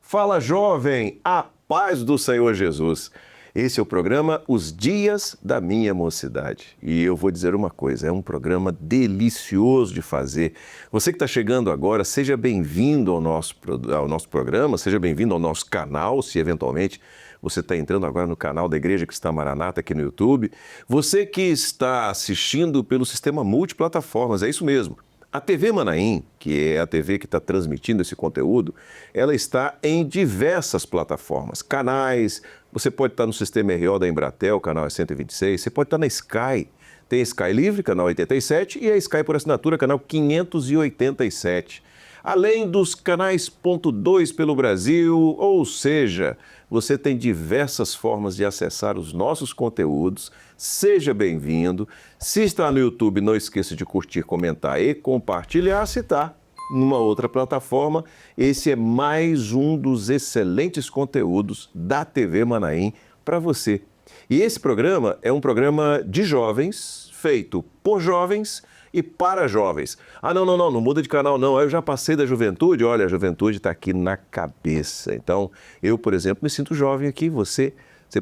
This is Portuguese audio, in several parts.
Fala, jovem, a paz do Senhor Jesus. Esse é o programa Os Dias da Minha Mocidade. E eu vou dizer uma coisa, é um programa delicioso de fazer. Você que está chegando agora, seja bem-vindo ao nosso programa, seja bem-vindo ao nosso canal, se eventualmente você está entrando agora no canal da Igreja Cristã Maranata aqui no YouTube. Você que está assistindo pelo sistema multiplataformas, é isso mesmo. A TV Manaim, que é a TV que está transmitindo esse conteúdo, ela está em diversas plataformas, canais. Você pode estar no sistema RO da Embratel, canal é 126, você pode estar na Sky, tem Sky Livre, canal 87, e a Sky por assinatura, canal 587. Além dos canais .2 pelo Brasil, ou seja, você tem diversas formas de acessar os nossos conteúdos. Seja bem-vindo. Se está no YouTube, não esqueça de curtir, comentar e compartilhar. Se está numa outra plataforma, esse é mais um dos excelentes conteúdos da TV Manaim para você. E esse programa é um programa de jovens, feito por jovens e para jovens. Ah, não muda de canal não, eu já passei da juventude, olha, a juventude está aqui na cabeça. Então, eu, por exemplo, me sinto jovem aqui, você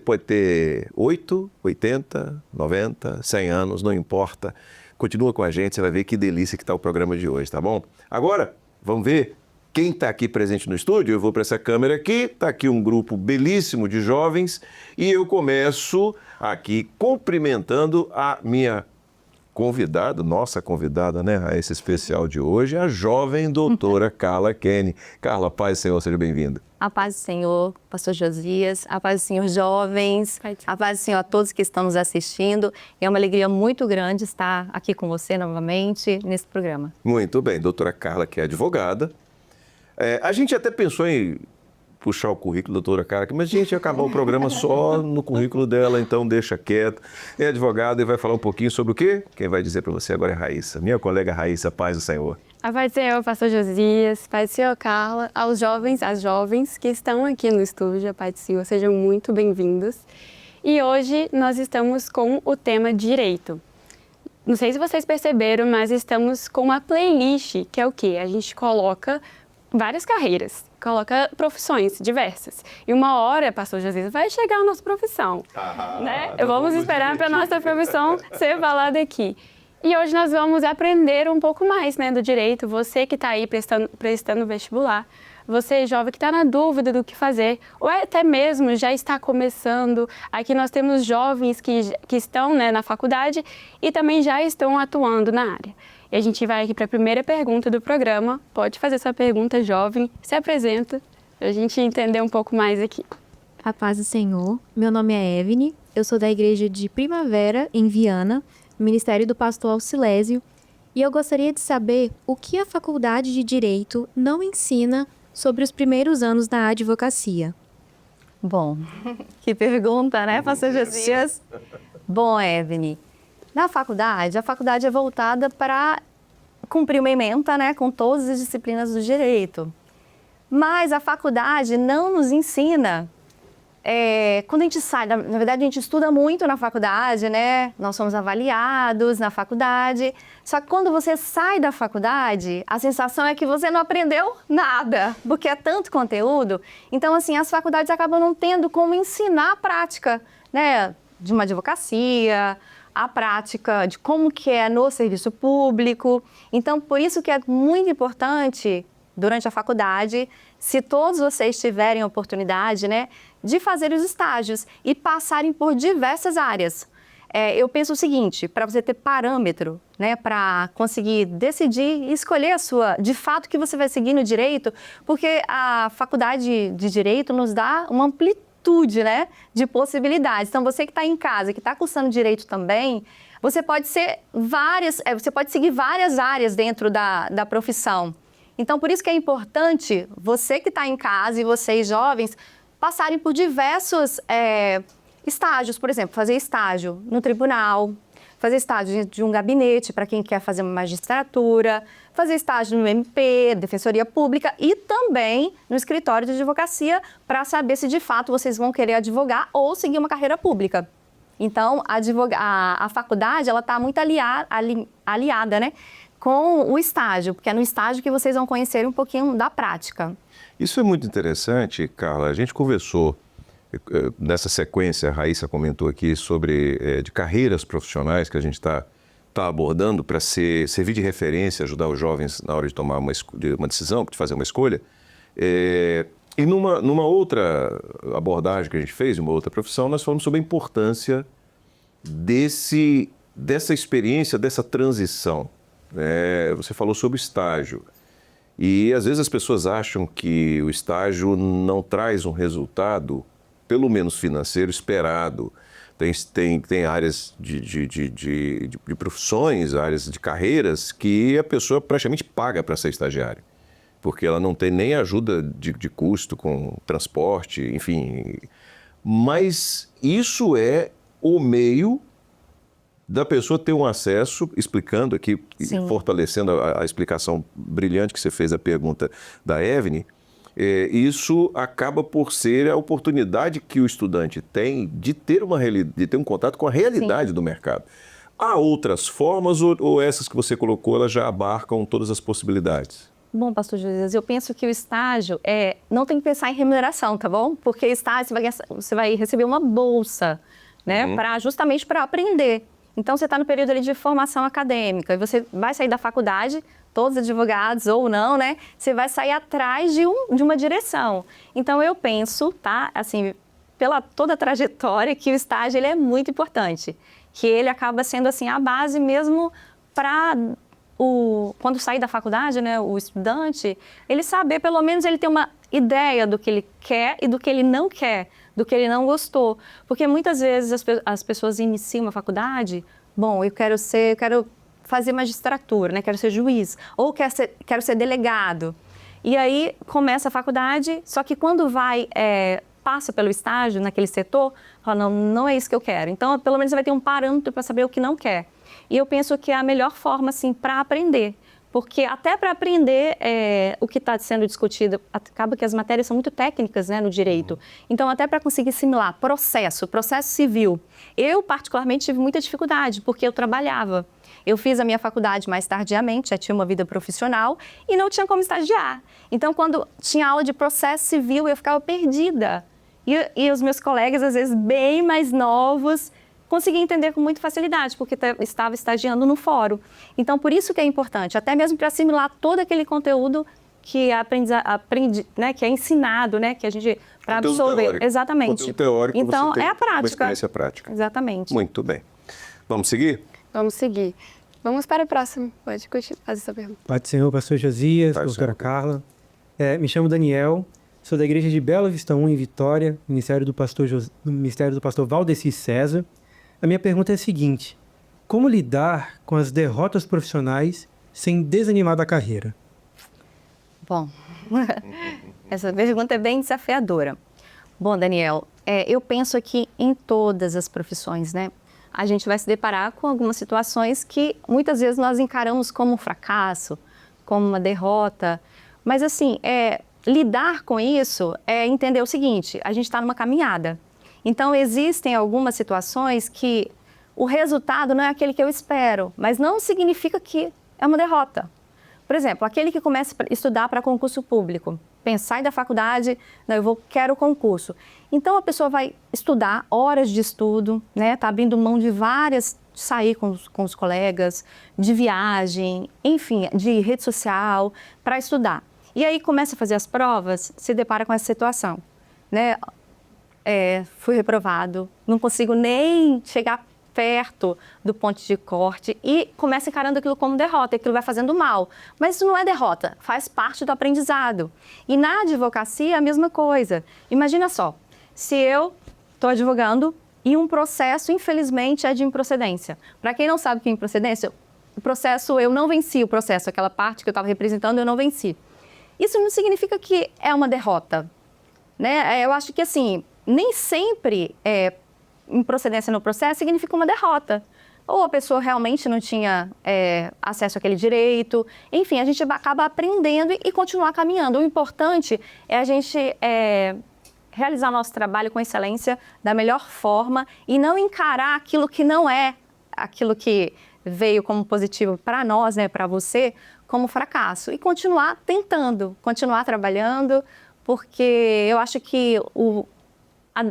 pode ter 8, 80, 90, 100 anos, não importa. Continua com a gente, você vai ver que delícia que está o programa de hoje, tá bom? Agora, vamos ver quem está aqui presente no estúdio. Eu vou para essa câmera aqui, está aqui um grupo belíssimo de jovens e eu começo aqui cumprimentando a minha convidada, nossa convidada, né, a esse especial de hoje, a jovem doutora Carla Kenny. Carla, paz do Senhor, seja bem-vinda. A paz do Senhor, pastor Josias, a paz do Senhor, jovens, a paz do Senhor a todos que estão nos assistindo. É uma alegria muito grande estar aqui com você novamente nesse programa. Muito bem, doutora Carla, que é advogada. A gente até pensou em puxar o currículo da doutora Carla, mas a gente ia acabar o programa só no currículo dela, então deixa quieto. É advogada e vai falar um pouquinho sobre o quê? Quem vai dizer para você agora é Raíssa, minha colega Raíssa, paz do Senhor. A paz do Senhor, pastor Josias, paz do Senhor, Carla, aos jovens, às jovens que estão aqui no estúdio, a paz do Senhor, sejam muito bem-vindos. E hoje nós estamos com o tema direito. Não sei se vocês perceberam, mas estamos com uma playlist, que é o quê? A gente coloca várias carreiras, coloca profissões diversas. E uma hora, pastor Josias, vai chegar a nossa profissão, né? Vamos esperar para a nossa profissão ser falada aqui. E hoje nós vamos aprender um pouco mais, né, do direito. Você que está aí prestando vestibular, você jovem que está na dúvida do que fazer, ou até mesmo já está começando. Aqui nós temos jovens que estão, né, na faculdade e também já estão atuando na área. E a gente vai aqui para a primeira pergunta do programa. Pode fazer sua pergunta, jovem, se apresenta, para a gente entender um pouco mais aqui. A paz do Senhor, meu nome é Evne, eu sou da Igreja de Primavera, em Viana, Ministério do Pastor Alcilésio, e eu gostaria de saber o que a Faculdade de Direito não ensina sobre os primeiros anos da advocacia. Bom, que pergunta, né, pastor Josias? Bom, Evne, a faculdade é voltada para cumprir uma ementa, né, com todas as disciplinas do direito. Mas a faculdade não nos ensina. Quando a gente sai, na verdade a gente estuda muito na faculdade, né? Nós somos avaliados na faculdade. Só que quando você sai da faculdade, a sensação é que você não aprendeu nada, porque é tanto conteúdo. Então, assim, as faculdades acabam não tendo como ensinar a prática, né? De uma advocacia, a prática de como que é no serviço público. Então, por isso que é muito importante, durante a faculdade, se todos vocês tiverem oportunidade, né, de fazer os estágios e passarem por diversas áreas. Eu penso o seguinte, para você ter parâmetro, né, para conseguir decidir e escolher de fato, que você vai seguir no direito, porque a faculdade de direito nos dá uma amplitude, né, de possibilidades. Então, você que está em casa, que está cursando direito também, você pode seguir várias áreas dentro da profissão. Então, por isso que é importante você que está em casa e vocês jovens passarem por diversos estágios. Por exemplo, fazer estágio no tribunal, fazer estágio de um gabinete para quem quer fazer uma magistratura, fazer estágio no MP, Defensoria Pública e também no escritório de advocacia para saber se de fato vocês vão querer advogar ou seguir uma carreira pública. Então, a faculdade ela está muito aliada, né, com o estágio, porque é no estágio que vocês vão conhecer um pouquinho da prática. Isso é muito interessante, Carla. A gente conversou nessa sequência, a Raíssa comentou aqui sobre de carreiras profissionais que a gente está abordando para servir de referência, ajudar os jovens na hora de tomar uma decisão, de fazer uma escolha. E numa outra abordagem que a gente fez, uma outra profissão, nós falamos sobre a importância dessa experiência, dessa transição. Você falou sobre o estágio. E às vezes as pessoas acham que o estágio não traz um resultado, pelo menos financeiro, esperado. Tem áreas de profissões, áreas de carreiras que a pessoa praticamente paga para ser estagiário, porque ela não tem nem ajuda de custo com transporte, enfim. Mas isso é o meio da pessoa ter um acesso, explicando aqui, Sim. fortalecendo a explicação brilhante que você fez, a pergunta da Evne, isso acaba por ser a oportunidade que o estudante tem de ter um contato com a realidade Sim. do mercado. Há outras formas ou essas que você colocou, elas já abarcam todas as possibilidades? Bom, pastor Josias, eu penso que o estágio não tem que pensar em remuneração, tá bom? Porque estágio você vai receber uma bolsa, né? Justamente para aprender. Então, você está no período ali de formação acadêmica e você vai sair da faculdade, todos advogados ou não, né? Você vai sair atrás de uma direção. Então, eu penso, tá? Assim, pela toda a trajetória, que o estágio ele é muito importante. Que ele acaba sendo, assim, a base mesmo para quando sair da faculdade, né? O estudante, ele saber, pelo menos, ele ter uma ideia do que ele quer e do que ele não quer, do que ele não gostou. Porque muitas vezes as pessoas iniciam uma faculdade, bom, eu quero fazer magistratura, né? Quero ser juiz, ou quero ser delegado. E aí começa a faculdade, só que quando passa pelo estágio naquele setor, fala, não é isso que eu quero. Então, pelo menos você vai ter um parâmetro para saber o que não quer. E eu penso que é a melhor forma, assim, para aprender. Porque até para aprender o que está sendo discutido, acaba que as matérias são muito técnicas, né, no direito. Então, até para conseguir assimilar processo civil. Eu, particularmente, tive muita dificuldade, porque eu trabalhava. Eu fiz a minha faculdade mais tardiamente, já tinha uma vida profissional e não tinha como estagiar. Então, quando tinha aula de processo civil, eu ficava perdida. E os meus colegas, às vezes, bem mais novos, conseguia entender com muita facilidade, porque estava estagiando no fórum. Então, por isso que é importante, até mesmo para assimilar todo aquele conteúdo que né, que é ensinado, né, que a gente para absorver. Teórico. Exatamente. Conteúdo teórico, então, você tem é a prática. uma experiência prática. Exatamente. Muito bem. Vamos seguir? Vamos seguir. Vamos para o próximo. Pode fazer essa pergunta. Pai do Senhor, pastor Josias, Pai do pastora Senhor. Carla. Me chamo Daniel, sou da igreja de Bela Vista 1, em Vitória, Ministério do Pastor Valdeci César. A minha pergunta é a seguinte: como lidar com as derrotas profissionais sem desanimar da carreira? Bom, essa pergunta é bem desafiadora. Bom, Daniel, eu penso aqui em todas as profissões, né? A gente vai se deparar com algumas situações que muitas vezes nós encaramos como um fracasso, como uma derrota. Mas, assim, lidar com isso é entender o seguinte: a gente está numa caminhada. Então, existem algumas situações que o resultado não é aquele que eu espero, mas não significa que é uma derrota. Por exemplo, aquele que começa a estudar para concurso público, sai da faculdade, não, quero concurso. Então, a pessoa vai estudar, horas de estudo, né? Está abrindo mão de sair com os colegas, de viagem, enfim, de rede social, para estudar. E aí começa a fazer as provas, se depara com essa situação, né? Fui reprovado, não consigo nem chegar perto do ponto de corte e começa encarando aquilo como derrota, aquilo vai fazendo mal. Mas isso não é derrota, faz parte do aprendizado. E na advocacia, a mesma coisa. Imagina só, se eu estou advogando e um processo, infelizmente, é de improcedência. Para quem não sabe o que é improcedência, o processo, eu não venci o processo, aquela parte que eu estava representando, eu não venci. Isso não significa que é uma derrota, né? Eu acho que, assim, nem sempre improcedência no processo significa uma derrota. Ou a pessoa realmente não tinha acesso àquele direito. Enfim, a gente acaba aprendendo e continuar caminhando. O importante é a gente realizar nosso trabalho com excelência da melhor forma e não encarar aquilo que não é aquilo que veio como positivo para nós, né, para você, como fracasso. E continuar tentando, continuar trabalhando, porque eu acho que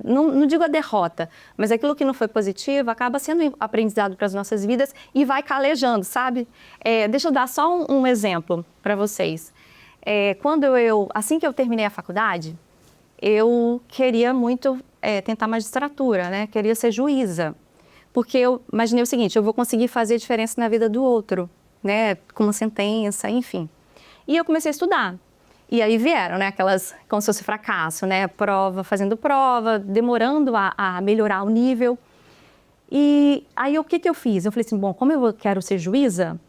não digo a derrota, mas aquilo que não foi positivo acaba sendo aprendizado para as nossas vidas e vai calejando, sabe? Deixa eu dar só um exemplo para vocês. Assim que eu terminei a faculdade, eu queria muito tentar magistratura, né? Queria ser juíza, porque eu imaginei o seguinte: eu vou conseguir fazer diferença na vida do outro, né? Com uma sentença, enfim. E eu comecei a estudar. E aí vieram, né, aquelas, como se fosse fracasso, né, fazendo prova, demorando a melhorar o nível. E aí o que eu fiz? Eu falei assim, bom, como eu quero ser juíza,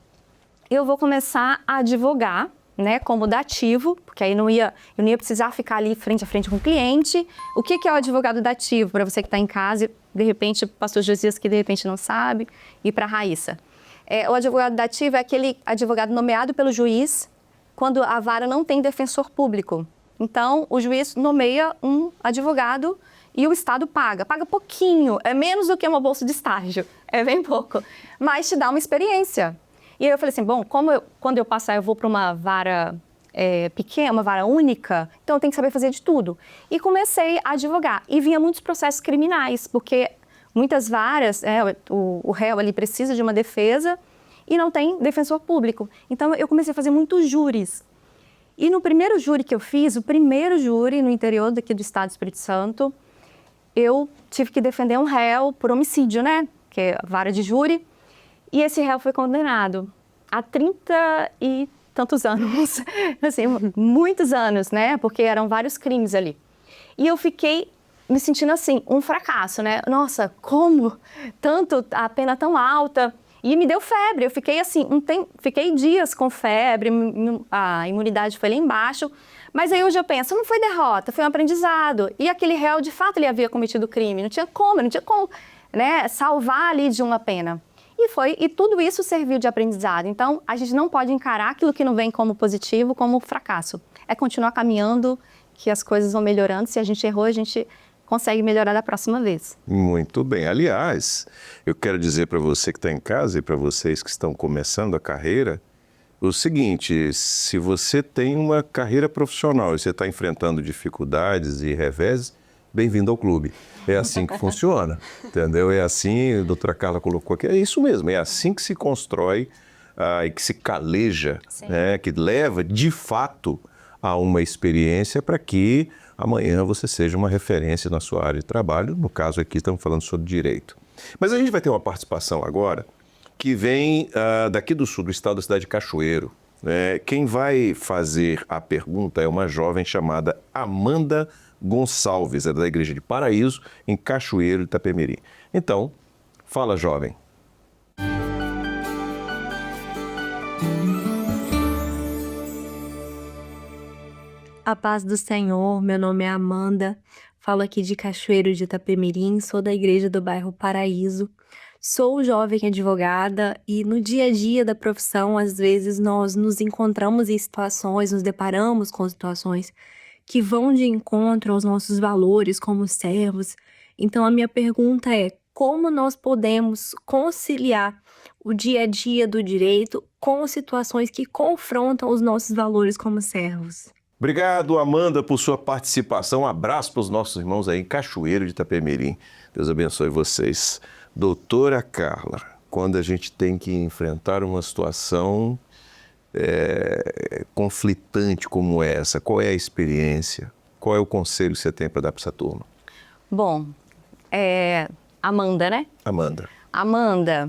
eu vou começar a advogar, né, como dativo, porque aí eu não ia precisar ficar ali frente a frente com o cliente. O que é o advogado dativo, para você que está em casa e, de repente, o pastor Josias que de repente não sabe, e para a Raíssa? O advogado dativo é aquele advogado nomeado pelo juiz quando a vara não tem defensor público. Então, o juiz nomeia um advogado e o Estado paga. Paga pouquinho, é menos do que uma bolsa de estágio, é bem pouco, mas te dá uma experiência. E aí eu falei assim, bom, quando eu passar eu vou para uma vara pequena, uma vara única, então eu tenho que saber fazer de tudo. E comecei a advogar. E vinha muitos processos criminais, porque muitas varas, o réu ali precisa de uma defesa, e não tem defensor público. Então, eu comecei a fazer muitos júris. E no primeiro júri que eu fiz, o primeiro júri no interior daqui do estado do Espírito Santo, eu tive que defender um réu por homicídio, né? Que é a vara de júri. E esse réu foi condenado a 30 e tantos anos. Assim, muitos anos, né? Porque eram vários crimes ali. E eu fiquei me sentindo assim, um fracasso, né? Nossa, como? A pena tão alta. E me deu febre, eu fiquei assim, fiquei dias com febre, a imunidade foi lá embaixo, mas aí hoje eu penso, não foi derrota, foi um aprendizado. E aquele réu, de fato, ele havia cometido crime, não tinha como, né, salvar ali de uma pena. E tudo isso serviu de aprendizado. Então, a gente não pode encarar aquilo que não vem como positivo, como fracasso. É continuar caminhando, que as coisas vão melhorando. Se a gente errou, a gente consegue melhorar da próxima vez. Muito bem. Aliás, eu quero dizer para você que está em casa e para vocês que estão começando a carreira, o seguinte: se você tem uma carreira profissional e você está enfrentando dificuldades e reveses, bem-vindo ao clube. É assim que funciona, entendeu? É assim, a doutora Carla colocou aqui, é isso mesmo, é assim que se constrói e que se caleja, né, que leva, de fato, a uma experiência para que amanhã você seja uma referência na sua área de trabalho. No caso aqui, estamos falando sobre direito. Mas a gente vai ter uma participação agora que vem daqui do sul, do estado da cidade de Cachoeiro. Quem vai fazer a pergunta é uma jovem chamada Amanda Gonçalves, é da Igreja de Paraíso, em Cachoeiro, Itapemirim. Então, fala, jovem. A paz do Senhor, meu nome é Amanda, falo aqui de Cachoeiro de Itapemirim, sou da Igreja do bairro Paraíso, sou jovem advogada e no dia a dia da profissão, às vezes nós nos encontramos em situações, nos deparamos com situações que vão de encontro aos nossos valores como servos. Então a minha pergunta é, como nós podemos conciliar o dia a dia do direito com situações que confrontam os nossos valores como servos? Obrigado, Amanda, por sua participação. Um abraço para os nossos irmãos aí em Cachoeiro de Itapemirim. Deus abençoe vocês. Doutora Carla, quando a gente tem que enfrentar uma situação conflitante como essa, qual é a experiência? Qual é o conselho que você tem para dar para essa turma? Bom, Amanda, né? Amanda,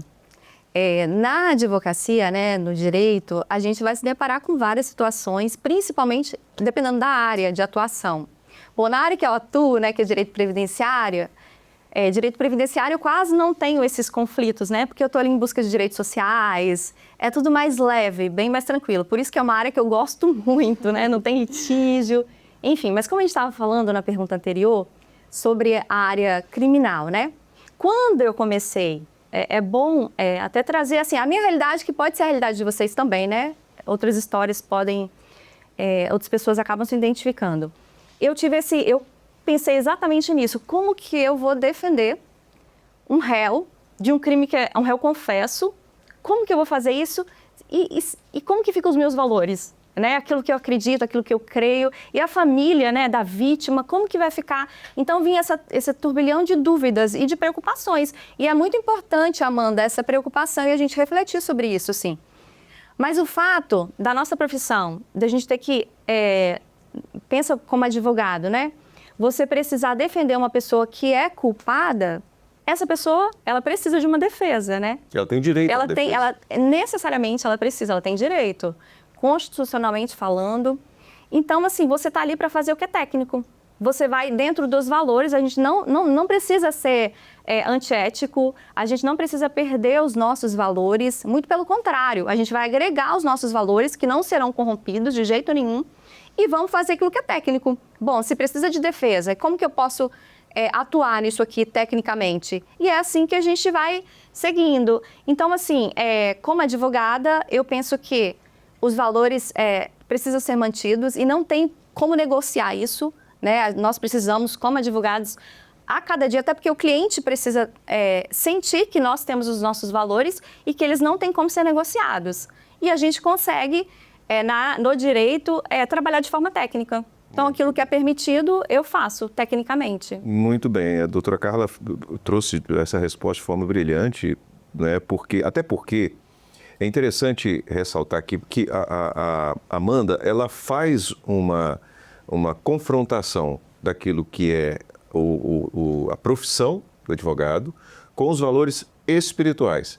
na advocacia, né, no direito, a gente vai se deparar com várias situações, principalmente dependendo da área de atuação. Bom, na área que eu atuo, né, que é direito previdenciário, eu quase não tenho esses conflitos, né, porque eu estou ali em busca de direitos sociais, é tudo mais leve, bem mais tranquilo. Por isso que é uma área que eu gosto muito, né, não tem litígio, enfim. Mas como a gente estava falando na pergunta anterior sobre a área criminal, né, quando eu comecei, é bom até trazer assim, a minha realidade, que pode ser a realidade de vocês também, né? Outras histórias podem, outras pessoas acabam se identificando. Eu pensei exatamente nisso. Como que eu vou defender um réu de um crime que é um réu confesso, como que eu vou fazer isso e como que ficam os meus valores? Né? Aquilo que eu acredito, aquilo que eu creio, e a família, né, da vítima, como que vai ficar? Então vinha esse turbilhão de dúvidas e de preocupações. E é muito importante, Amanda, essa preocupação e a gente refletir sobre isso, sim. Mas o fato da nossa profissão, da gente ter que, pensa como advogado, né? Você precisar defender uma pessoa que é culpada, essa pessoa, ela precisa de uma defesa, né? Ela tem direito à defesa. Necessariamente ela precisa, ela tem direito, constitucionalmente falando. Então, assim, você está ali para fazer o que é técnico. Você vai dentro dos valores, a gente não precisa ser antiético, a gente não precisa perder os nossos valores, muito pelo contrário, a gente vai agregar os nossos valores que não serão corrompidos de jeito nenhum e vamos fazer aquilo que é técnico. Bom, se precisa de defesa, como que eu posso atuar nisso aqui tecnicamente? E é assim que a gente vai seguindo. Então, assim, como advogada, eu penso que os valores precisam ser mantidos e não tem como negociar isso, né? Nós precisamos, como advogados, a cada dia, até porque o cliente precisa sentir que nós temos os nossos valores e que eles não têm como ser negociados. E a gente consegue, no direito, trabalhar de forma técnica. Então, aquilo que é permitido, eu faço tecnicamente. Muito bem. A doutora Carla trouxe essa resposta de forma brilhante, né? Até porque é interessante ressaltar aqui que a Amanda, ela faz uma confrontação daquilo que é a profissão do advogado com os valores espirituais.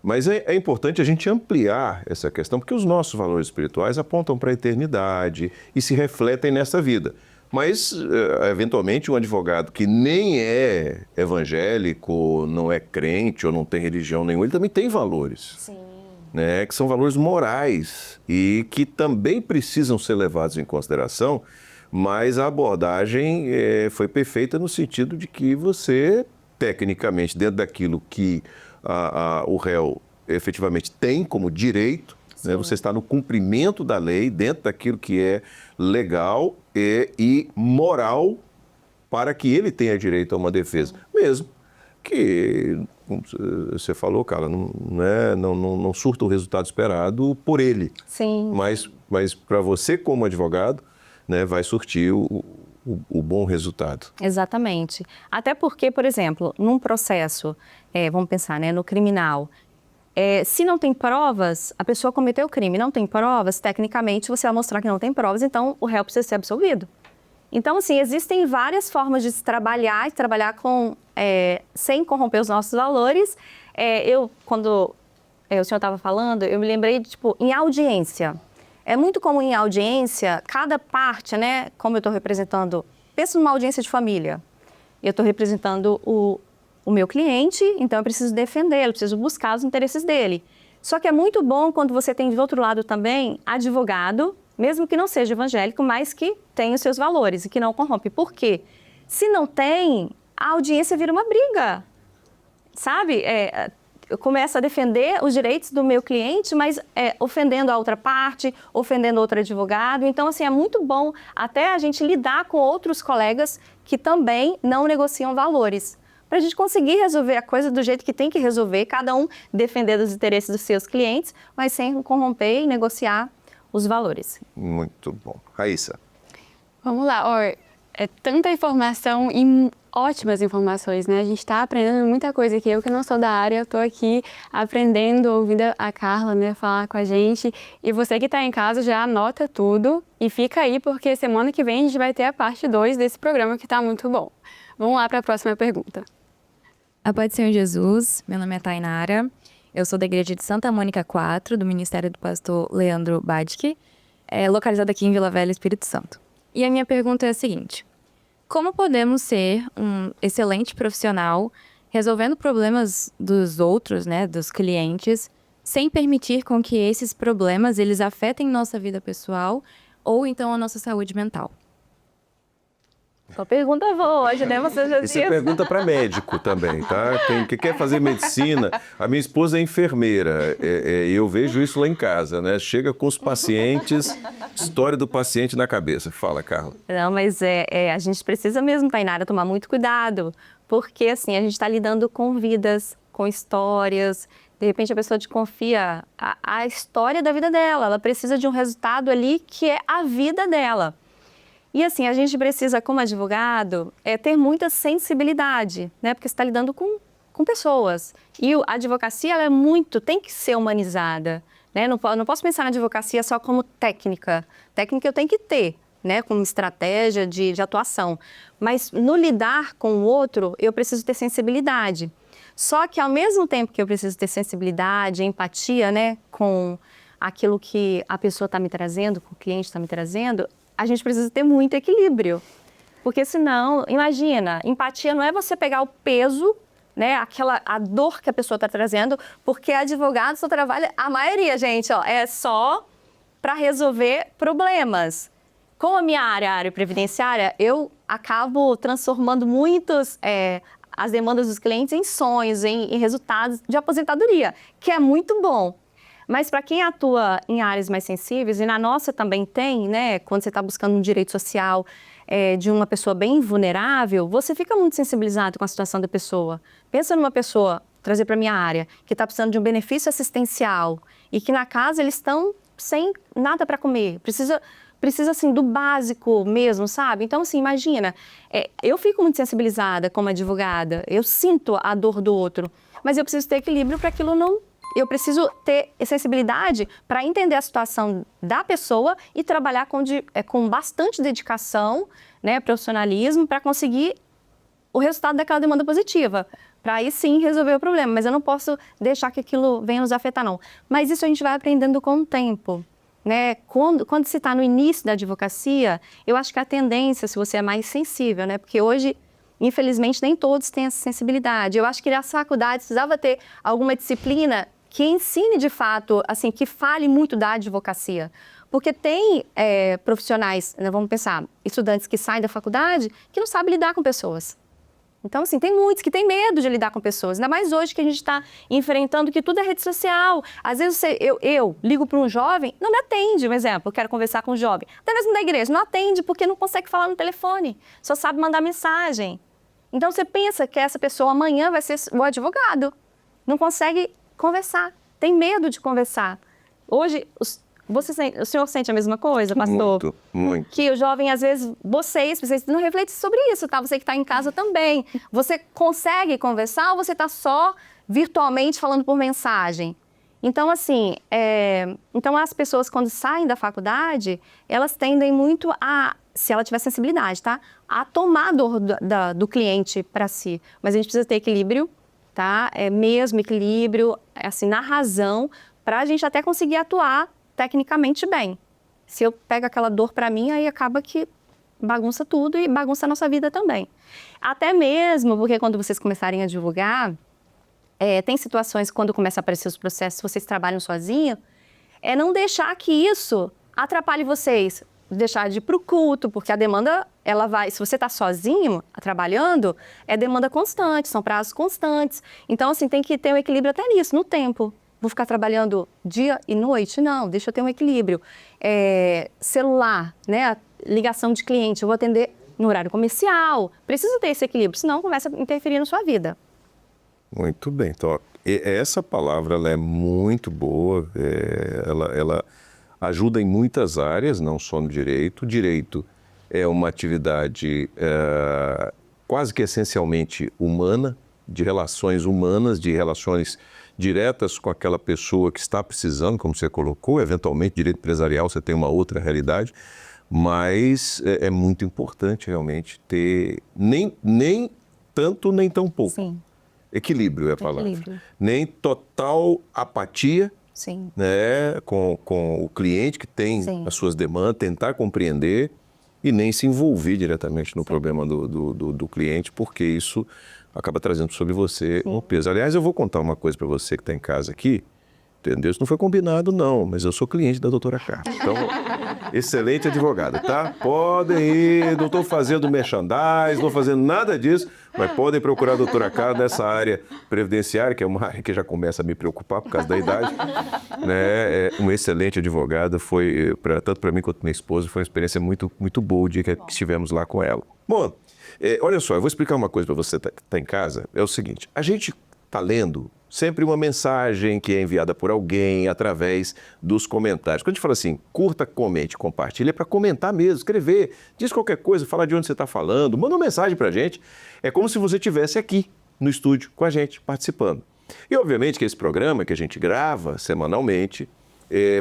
Mas é importante a gente ampliar essa questão, porque os nossos valores espirituais apontam para a eternidade e se refletem nessa vida. Mas, eventualmente, um advogado que nem é evangélico, não é crente ou não tem religião nenhuma, ele também tem valores. Sim. Né, que são valores morais e que também precisam ser levados em consideração, mas a abordagem foi perfeita no sentido de que você, tecnicamente, dentro daquilo que o réu efetivamente tem como direito, né, você está no cumprimento da lei, dentro daquilo que é legal e moral para que ele tenha direito a uma defesa, mesmo que, como você falou, Carla, não surta o resultado esperado por ele. Sim. Mas para você, como advogado, né, vai surtir o bom resultado. Exatamente. Até porque, por exemplo, num processo, vamos pensar, né, no criminal, se não tem provas, a pessoa cometeu o crime, não tem provas, tecnicamente você vai mostrar que não tem provas, então o réu precisa ser absolvido. Então, assim, existem várias formas de se trabalhar sem corromper os nossos valores. Quando o senhor estava falando, eu me lembrei de, em audiência. É muito comum em audiência, cada parte, né, como eu estou representando, pensa numa audiência de família. Eu estou representando o meu cliente, então eu preciso defendê-lo, preciso buscar os interesses dele. Só que é muito bom quando você tem do outro lado também advogado, mesmo que não seja evangélico, mas que tem os seus valores e que não corrompe. Por quê? Se não tem, a audiência vira uma briga, sabe? Eu começo a defender os direitos do meu cliente, mas ofendendo a outra parte, ofendendo outro advogado. Então, assim, é muito bom até a gente lidar com outros colegas que também não negociam valores, para a gente conseguir resolver a coisa do jeito que tem que resolver, cada um defender os interesses dos seus clientes, mas sem corromper e negociar os valores. Muito bom. Raíssa. Vamos lá, é tanta informação e ótimas informações, né? A gente está aprendendo muita coisa aqui. Eu que não sou da área, eu estou aqui aprendendo, ouvindo a Carla, né, falar com a gente. E você que está em casa já anota tudo e fica aí, porque semana que vem a gente vai ter a parte 2 desse programa que está muito bom. Vamos lá para a próxima pergunta. A paz do Senhor Jesus, meu nome é Tainara. Eu sou da Igreja de Santa Mônica 4, do Ministério do Pastor Leandro Badke, localizada aqui em Vila Velha, Espírito Santo. E a minha pergunta é a seguinte: como podemos ser um excelente profissional resolvendo problemas dos outros, né, dos clientes, sem permitir com que esses problemas eles afetem nossa vida pessoal ou então a nossa saúde mental? Sua pergunta boa hoje, né? Você já Isso é pergunta para médico também, tá? Que quer fazer medicina. A minha esposa é enfermeira. Eu vejo isso lá em casa, né? Chega com os pacientes, história do paciente na cabeça. Fala, Carla. Não, mas a gente precisa mesmo, Tainara, tomar muito cuidado, porque assim, a gente está lidando com vidas, com histórias. De repente a pessoa te confia a história da vida dela, ela precisa de um resultado ali que é a vida dela. E assim, a gente precisa, como advogado, ter muita sensibilidade, né? Porque você está lidando com pessoas. E a advocacia, ela tem que ser humanizada, né? Não posso pensar na advocacia só como técnica. Técnica eu tenho que ter, né? Como estratégia de atuação. Mas no lidar com o outro, eu preciso ter sensibilidade. Só que ao mesmo tempo que eu preciso ter sensibilidade, empatia, né? Com aquilo que a pessoa está me trazendo, que o cliente está me trazendo, a gente precisa ter muito equilíbrio. Porque senão, imagina, empatia não é você pegar o peso, né, a dor que a pessoa está trazendo, porque advogado só trabalha, a maioria, gente, é só para resolver problemas. Com a minha área previdenciária, eu acabo transformando as demandas dos clientes em sonhos, em resultados de aposentadoria, que é muito bom. Mas para quem atua em áreas mais sensíveis, e na nossa também tem, né, quando você está buscando um direito social de uma pessoa bem vulnerável, você fica muito sensibilizado com a situação da pessoa. Pensa numa pessoa, trazer para a minha área, que está precisando de um benefício assistencial e que na casa eles estão sem nada para comer, precisa assim, do básico mesmo, sabe? Então, assim, imagina, eu fico muito sensibilizada como advogada, eu sinto a dor do outro, mas eu preciso ter equilíbrio para aquilo não... Eu preciso ter sensibilidade para entender a situação da pessoa e trabalhar com bastante dedicação, né, profissionalismo, para conseguir o resultado daquela demanda positiva, para aí sim resolver o problema. Mas eu não posso deixar que aquilo venha nos afetar, não. Mas isso a gente vai aprendendo com o tempo, né? Quando se está no início da advocacia, eu acho que a tendência, se você é mais sensível, né? Porque hoje, infelizmente, nem todos têm essa sensibilidade. Eu acho que nas faculdades precisava ter alguma disciplina que ensine de fato, assim, que fale muito da advocacia. Porque tem profissionais, né, vamos pensar, estudantes que saem da faculdade que não sabem lidar com pessoas. Então, assim, tem muitos que têm medo de lidar com pessoas, ainda mais hoje que a gente está enfrentando que tudo é rede social. Às vezes eu ligo para um jovem, não me atende, um exemplo, eu quero conversar com um jovem, até mesmo da igreja, não atende porque não consegue falar no telefone, só sabe mandar mensagem. Então, você pensa que essa pessoa amanhã vai ser o advogado, não consegue conversar, tem medo de conversar. Hoje, o senhor sente a mesma coisa, pastor? Muito, muito. Que o jovem, às vezes, vocês não refletem sobre isso, tá? Você que está em casa também. Você consegue conversar ou você está só virtualmente falando por mensagem? Então, assim, então as pessoas, quando saem da faculdade, elas tendem muito a, se ela tiver sensibilidade, tá? A tomar a dor do cliente para si. Mas a gente precisa ter equilíbrio, tá? Mesmo equilíbrio, assim, na razão, para a gente até conseguir atuar tecnicamente bem. Se eu pego aquela dor para mim, aí acaba que bagunça tudo e bagunça a nossa vida também. Até mesmo porque quando vocês começarem a divulgar, tem situações quando começa a aparecer os processos, vocês trabalham sozinhos, não deixar que isso atrapalhe vocês, deixar de ir para o culto, porque a demanda, ela vai, se você está sozinho, trabalhando, é demanda constante, são prazos constantes. Então, assim, tem que ter um equilíbrio até nisso, no tempo. Vou ficar trabalhando dia e noite? Não, deixa eu ter um equilíbrio. Celular, né, ligação de cliente, eu vou atender no horário comercial. Preciso ter esse equilíbrio, senão começa a interferir na sua vida. Muito bem, então, essa palavra ela é muito boa, ela ajuda em muitas áreas, não só no direito. O direito é uma atividade quase que essencialmente humana, de relações humanas, de relações diretas com aquela pessoa que está precisando, como você colocou. Eventualmente, direito empresarial, você tem uma outra realidade, mas é muito importante realmente ter nem tanto, nem tão pouco. Sim. Equilíbrio é a palavra. Equilíbrio. Nem total apatia, Sim. né, com o cliente que tem Sim. as suas demandas, tentar compreender e nem se envolver diretamente no problema do cliente, porque isso acaba trazendo sobre você um peso. Aliás, eu vou contar uma coisa para você que está em casa aqui, entendeu? Isso não foi combinado, não, mas eu sou cliente da doutora Carla. Então, excelente advogada, tá? Podem ir, não estou fazendo merchandising, não estou fazendo nada disso, mas podem procurar a doutora Carla nessa área previdenciária, que é uma área que já começa a me preocupar por causa da idade. Né? Uma excelente advogada, foi, tanto para mim quanto para minha esposa, foi uma experiência muito, muito boa o dia que estivemos lá com ela. Bom, olha só, eu vou explicar uma coisa para você que está em casa. É o seguinte, a gente está lendo sempre uma mensagem que é enviada por alguém através dos comentários. Quando a gente fala assim, curta, comente, compartilhe, é para comentar mesmo, escrever, diz qualquer coisa, fala de onde você está falando, manda uma mensagem para a gente. É como se você estivesse aqui no estúdio com a gente, participando. E obviamente que esse programa que a gente grava semanalmente,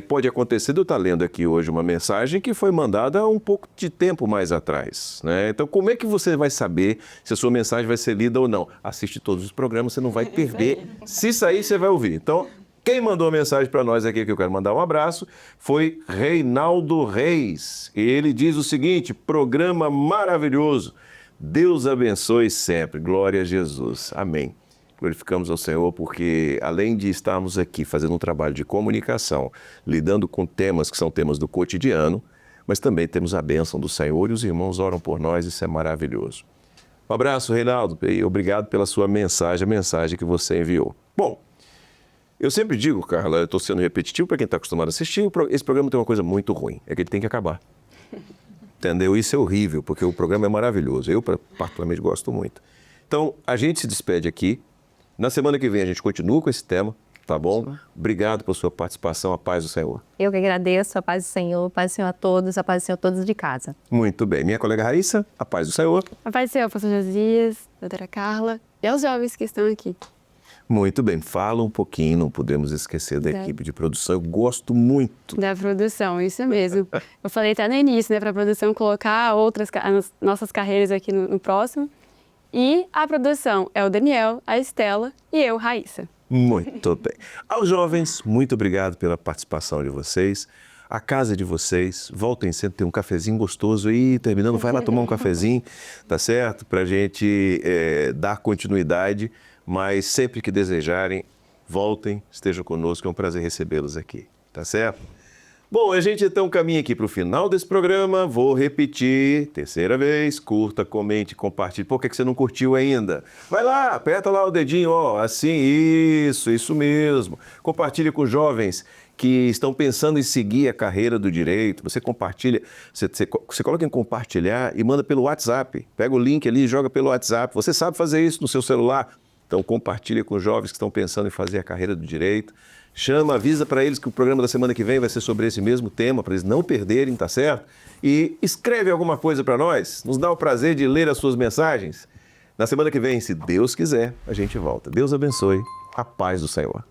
pode acontecer de eu estar lendo aqui hoje uma mensagem que foi mandada há um pouco de tempo mais atrás, né? Então, como é que você vai saber se a sua mensagem vai ser lida ou não? Assiste todos os programas, você não vai perder. Se sair, você vai ouvir. Então, quem mandou a mensagem para nós aqui, que eu quero mandar um abraço, foi Reinaldo Reis. Ele diz o seguinte, programa maravilhoso. Deus abençoe sempre. Glória a Jesus. Amém. Glorificamos ao Senhor porque, além de estarmos aqui fazendo um trabalho de comunicação, lidando com temas que são temas do cotidiano, mas também temos a bênção do Senhor e os irmãos oram por nós, isso é maravilhoso. Um abraço, Reinaldo, e obrigado pela sua mensagem, a mensagem que você enviou. Bom, eu sempre digo, Carla, eu estou sendo repetitivo para quem está acostumado a assistir, esse programa tem uma coisa muito ruim, é que ele tem que acabar. Entendeu? Isso é horrível, porque o programa é maravilhoso, eu particularmente gosto muito. Então, a gente se despede aqui. Na semana que vem a gente continua com esse tema, tá bom? Obrigado por sua participação, a paz do Senhor. Eu que agradeço, a paz do Senhor a todos, a paz do Senhor a todos de casa. Muito bem. Minha colega Raíssa, a paz do Senhor. A paz do Senhor, pastor Josias, doutora Carla e aos jovens que estão aqui. Muito bem. Fala um pouquinho, não podemos esquecer da equipe de produção. Eu gosto muito. Da produção, isso mesmo. Eu falei até no início, né, para a produção colocar as nossas carreiras aqui no próximo. E a produção é o Daniel, a Estela e eu, Raíssa. Muito bem. Aos jovens, muito obrigado pela participação de vocês. A casa é de vocês. Voltem sempre, ter um cafezinho gostoso aí, terminando, vai lá tomar um cafezinho, tá certo? Pra gente dar continuidade, mas sempre que desejarem, voltem, estejam conosco, é um prazer recebê-los aqui, tá certo? Bom, a gente então caminha aqui para o final desse programa. Vou repetir, terceira vez, curta, comente, compartilhe. Por que você não curtiu ainda? Vai lá, aperta lá o dedinho, ó, assim, isso mesmo. Compartilhe com jovens que estão pensando em seguir a carreira do direito. Você compartilha, você coloca em compartilhar e manda pelo WhatsApp. Pega o link ali e joga pelo WhatsApp. Você sabe fazer isso no seu celular? Então compartilhe com jovens que estão pensando em fazer a carreira do direito. Chama, avisa para eles que o programa da semana que vem vai ser sobre esse mesmo tema, para eles não perderem, tá certo? E escreve alguma coisa para nós, nos dá o prazer de ler as suas mensagens. Na semana que vem, se Deus quiser, a gente volta. Deus abençoe, a paz do Senhor.